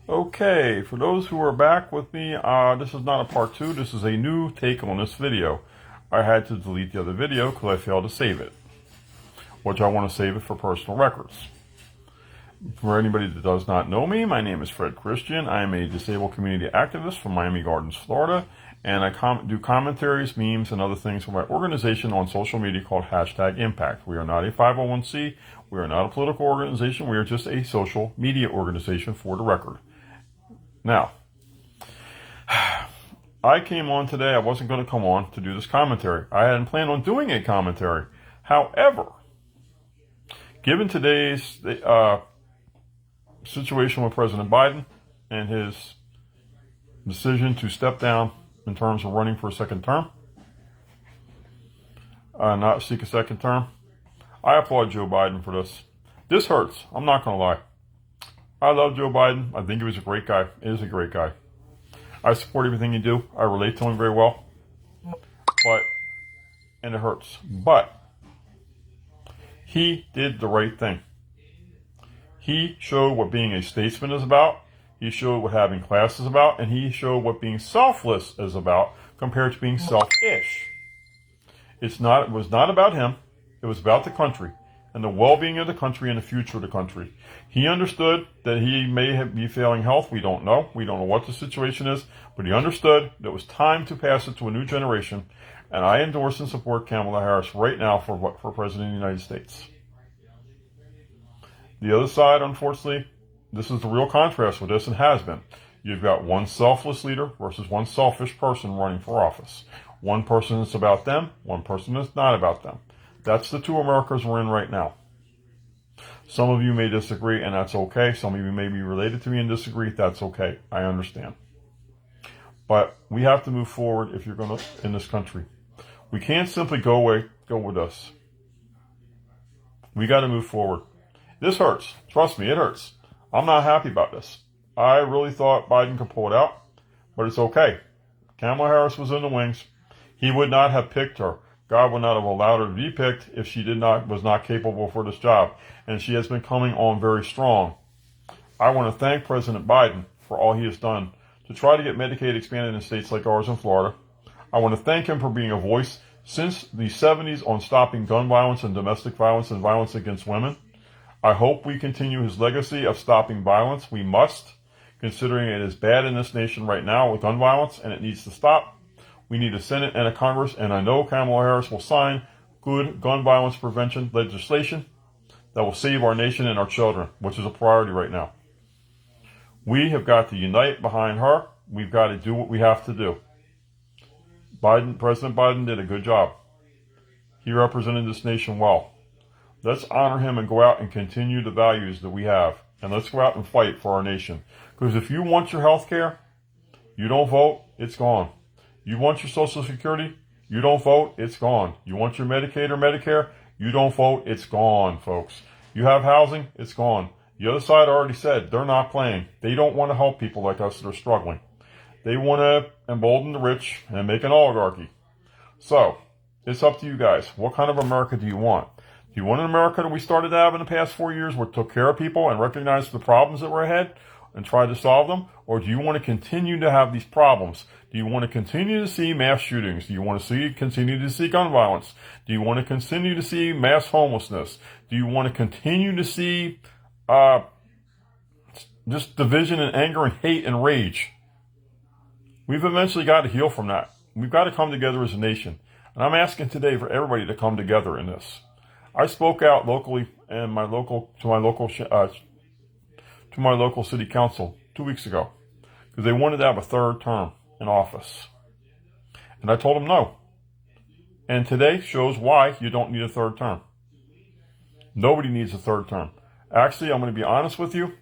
Okay, for those who are back with me, this is not a part two. This is a new take on this video. I had to delete the other video because I failed to save it, which I want to save it for personal records. For anybody that does not know me, my name is Fred Christian. I am a disabled community activist from Miami Gardens, Florida, and I do commentaries, memes, and other things for my organization on social media called #Impact. We are not a 501c. We are not a political organization. We are just a social media organization, for the record. Now, I came on today. I wasn't going to come on to do this commentary. I hadn't planned on doing a commentary. However, given today's situation with President Biden and his decision to step down in terms of running for a second term, not seek a second term, I applaud Joe Biden for this. This hurts. I'm not going to lie. I love Joe Biden. I think he was a great guy. He is a great guy. I support everything he do. I relate to him very well. And it hurts. But he did the right thing. He showed what being a statesman is about. He showed what having class is about. And he showed what being selfless is about compared to being selfish. It was not about him. It was about the country and the well-being of the country and the future of the country. He understood that he may be failing health. We don't know. We don't know what the situation is. But he understood that it was time to pass it to a new generation. And I endorse and support Kamala Harris right now for President of the United States. The other side, unfortunately, this is the real contrast with this and has been. You've got one selfless leader versus one selfish person running for office. One person that's about them, one person that's not about them. That's the two Americas we're in right now. Some of you may disagree, and that's okay. Some of you may be related to me and disagree. That's okay. I understand. But we have to move forward if you're going to in this country. We can't simply go with us. We got to move forward. This hurts. Trust me, it hurts. I'm not happy about this. I really thought Biden could pull it out, but it's okay. Kamala Harris was in the wings. He would not have picked her. God would not have allowed her to be picked if she was not capable for this job. And she has been coming on very strong. I want to thank President Biden for all he has done to try to get Medicaid expanded in states like ours in Florida. I want to thank him for being a voice since the 70s on stopping gun violence and domestic violence and violence against women. I hope we continue his legacy of stopping violence. We must, considering it is bad in this nation right now with gun violence and it needs to stop. We need a Senate and a Congress, and I know Kamala Harris will sign good gun violence prevention legislation that will save our nation and our children, which is a priority right now. We have got to unite behind her. We've got to do what we have to do. President Biden did a good job. He represented this nation well. Let's honor him and go out and continue the values that we have. And let's go out and fight for our nation. Because if you want your health care, you don't vote, it's gone. You want your Social Security, you don't vote, it's gone. You want your Medicaid or Medicare, you don't vote, it's gone, folks. You have housing, it's gone. The other side already said they're not playing. They don't want to help people like us that are struggling. They want to embolden the rich and make an oligarchy. So, it's up to you guys. What kind of America do you want? Do you want an America that we started to have in the past 4 years where it took care of people and recognized the problems that were ahead and tried to solve them? Or do you want to continue to have these problems? Do you want to continue to see mass shootings? Do you want to continue to see gun violence? Do you want to continue to see mass homelessness? Do you want to continue to see just division and anger and hate and rage? We've eventually got to heal from that. We've got to come together as a nation. And I'm asking today for everybody to come together in this. I spoke out locally and to my local city council 2 weeks ago because they wanted to have a third term in office. And I told them no. And today shows why you don't need a third term. Nobody needs a third term. Actually, I'm going to be honest with you.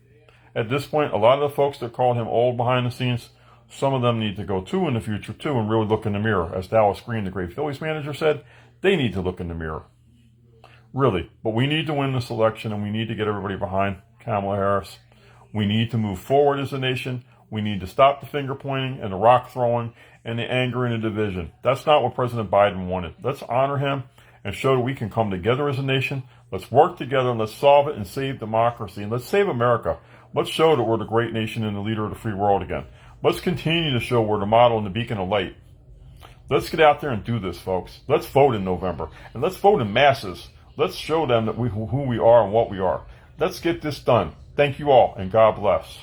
At this point, a lot of the folks that called him old behind the scenes, some of them need to go too in the future too and really look in the mirror. As Dallas Green, the great Phillies manager, said, they need to look in the mirror. Really. But we need to win this election and we need to get everybody behind Kamala Harris. We need to move forward as a nation. We need to stop the finger pointing and the rock throwing and the anger and the division. That's not what President Biden wanted. Let's honor him and show that we can come together as a nation. Let's work together and let's solve it and save democracy and let's save America. Let's show that we're the great nation and the leader of the free world again. Let's continue to show we're the model and the beacon of light. Let's get out there and do this, folks. Let's vote in November. And let's vote in masses. Let's show them that who we are and what we are. Let's get this done. Thank you all, and God bless.